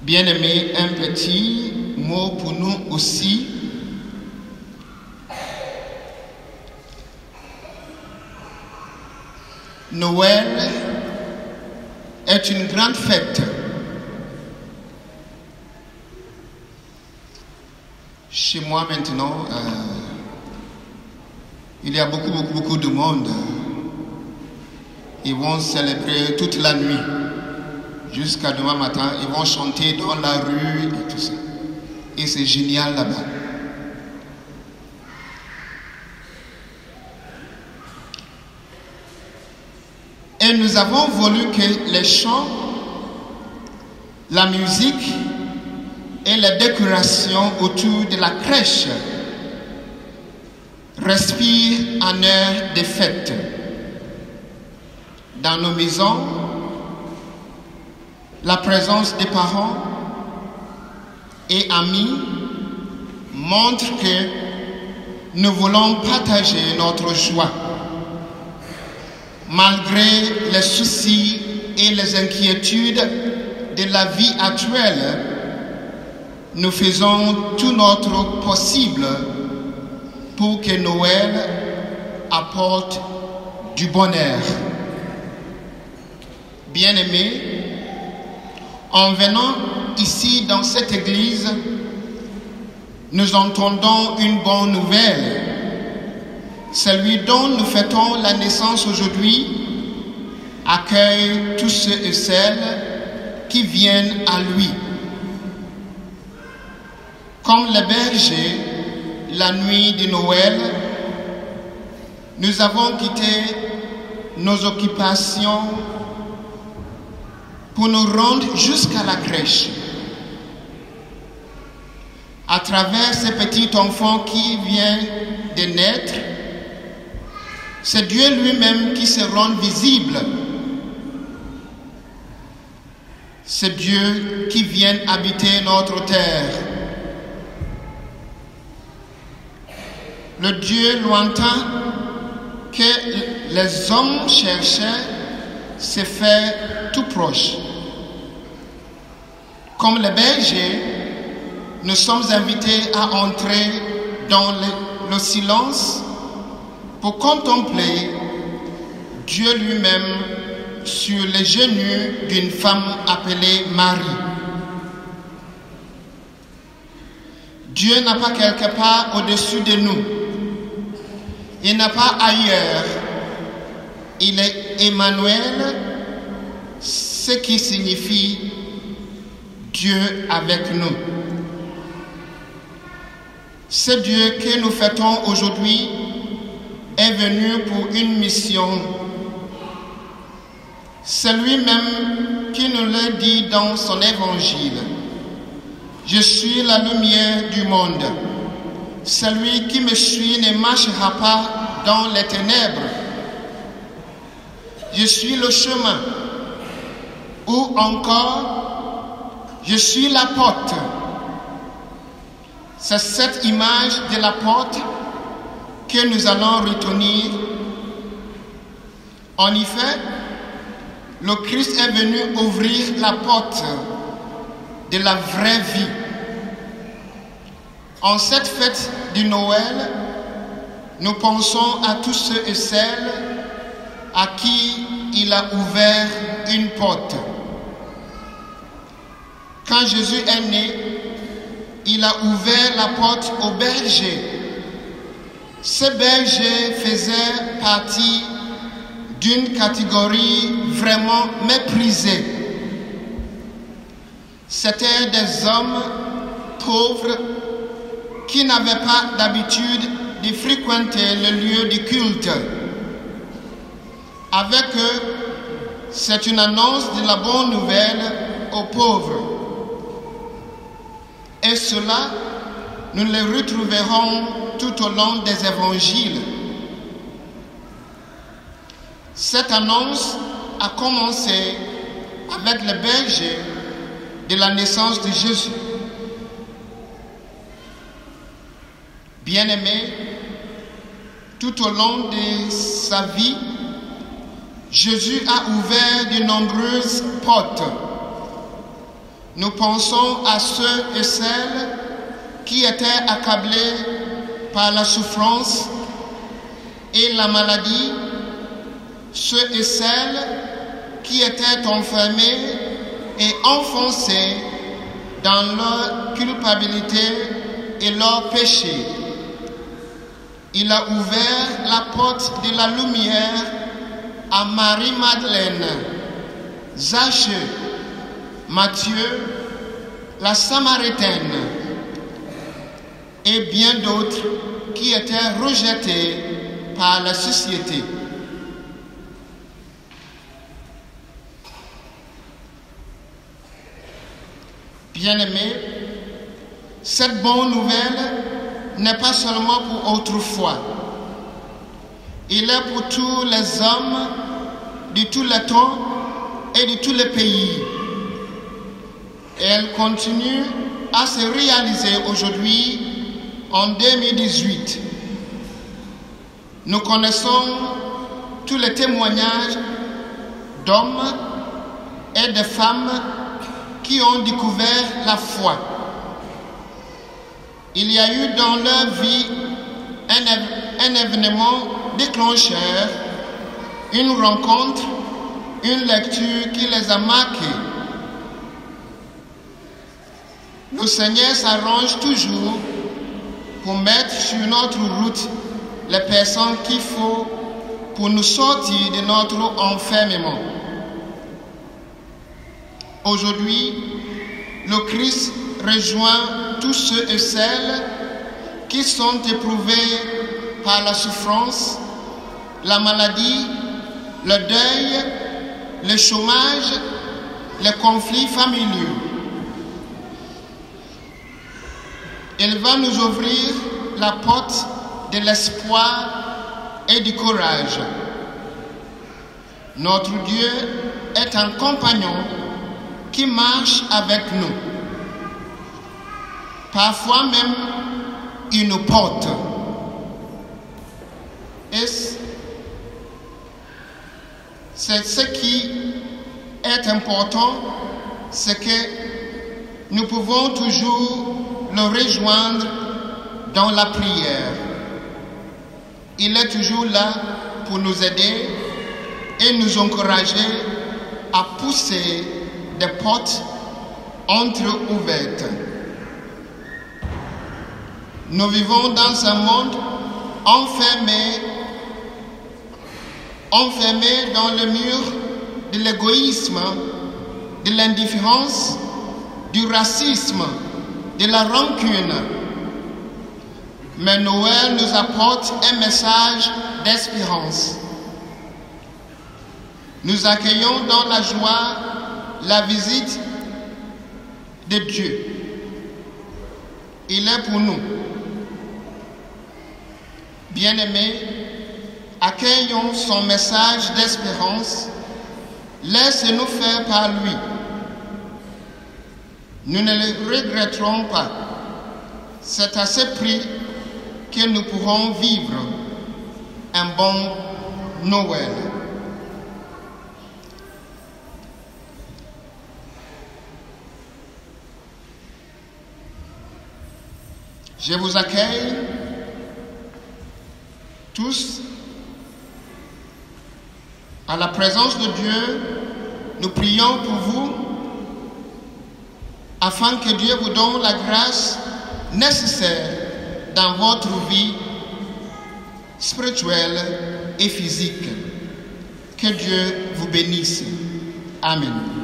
Bien-aimés, un petit mot pour nous aussi. Noël est une grande fête. Chez moi maintenant, il y a beaucoup de monde. Ils vont célébrer toute la nuit. Jusqu'à demain matin, ils vont chanter dans la rue et tout ça. Et c'est génial là-bas. Et nous avons voulu que les chants, la musique et les décorations autour de la crèche respirent en heure de fête. Dans nos maisons, la présence des parents et amis montre que nous voulons partager notre joie. Malgré les soucis et les inquiétudes de la vie actuelle, nous faisons tout notre possible pour que Noël apporte du bonheur. Bien-aimés, en venant ici dans cette église, nous entendons une bonne nouvelle. Celui dont nous fêtons la naissance aujourd'hui accueille tous ceux et celles qui viennent à lui. Comme les bergers, la nuit de Noël, nous avons quitté nos occupations pour nous rendre jusqu'à la crèche. À travers ce petit enfant qui vient de naître, c'est Dieu lui-même qui se rend visible. C'est Dieu qui vient habiter notre terre. Le Dieu lointain que les hommes cherchaient s'est fait tout proche. Comme les bergers, nous sommes invités à entrer dans le silence pour contempler Dieu lui-même sur les genoux d'une femme appelée Marie. Dieu n'a pas quelque part au-dessus de nous. Il n'a pas ailleurs. Il est Emmanuel, ce qui signifie Dieu avec nous. Ce Dieu que nous fêtons aujourd'hui est venu pour une mission. C'est lui-même qui nous l'a dit dans son évangile. Je suis la lumière du monde. Celui qui me suit ne marchera pas dans les ténèbres. Je suis le chemin. Ou encore, je suis la porte. C'est cette image de la porte que nous allons retenir. En effet, le Christ est venu ouvrir la porte de la vraie vie. En cette fête de Noël, nous pensons à tous ceux et celles à qui il a ouvert une porte. Quand Jésus est né, il a ouvert la porte aux bergers. Ces bergers faisaient partie d'une catégorie vraiment méprisée. C'étaient des hommes pauvres qui n'avaient pas d'habitude de fréquenter le lieu du culte. Avec eux, c'est une annonce de la bonne nouvelle aux pauvres. Et cela, nous le retrouverons tout au long des évangiles. Cette annonce a commencé avec les bergers de la naissance de Jésus. Bien-aimés, tout au long de sa vie, Jésus a ouvert de nombreuses portes. Nous pensons à ceux et celles qui étaient accablés par la souffrance et la maladie, ceux et celles qui étaient enfermés et enfoncés dans leur culpabilité et leur péché. Il a ouvert la porte de la lumière à Marie-Madeleine, Zachée, Matthieu, la Samaritaine et bien d'autres qui étaient rejetés par la société. Bien-aimés, cette bonne nouvelle n'est pas seulement pour autrefois. Il est pour tous les hommes de tous les temps et de tous les pays. Et elle continue à se réaliser aujourd'hui en 2018. Nous connaissons tous les témoignages d'hommes et de femmes qui ont découvert la foi. Il y a eu dans leur vie un événement déclencheur, une rencontre, une lecture qui les a marqués. Le Seigneur s'arrange toujours pour mettre sur notre route les personnes qu'il faut pour nous sortir de notre enfermement. Aujourd'hui, le Christ rejoint tous ceux et celles qui sont éprouvés par la souffrance, la maladie, le deuil, le chômage, les conflits familiaux. Il va nous ouvrir la porte de l'espoir et du courage. Notre Dieu est un compagnon qui marche avec nous. Parfois même, il nous porte. Et c'est ce qui est important, c'est que nous pouvons toujours le rejoindre dans la prière. Il est toujours là pour nous aider et nous encourager à pousser des portes entre-ouvertes. Nous vivons dans un monde enfermé dans le mur de l'égoïsme, de l'indifférence, du racisme, de la rancune. Mais Noël nous apporte un message d'espérance. Nous accueillons dans la joie la visite de Dieu. Il est pour nous. Bien-aimés, accueillons son message d'espérance. Laissez-nous faire par lui. Nous ne le regretterons pas. C'est à ce prix que nous pourrons vivre un bon Noël. Je vous accueille tous à la présence de Dieu. Nous prions pour vous afin que Dieu vous donne la grâce nécessaire dans votre vie spirituelle et physique. Que Dieu vous bénisse. Amen.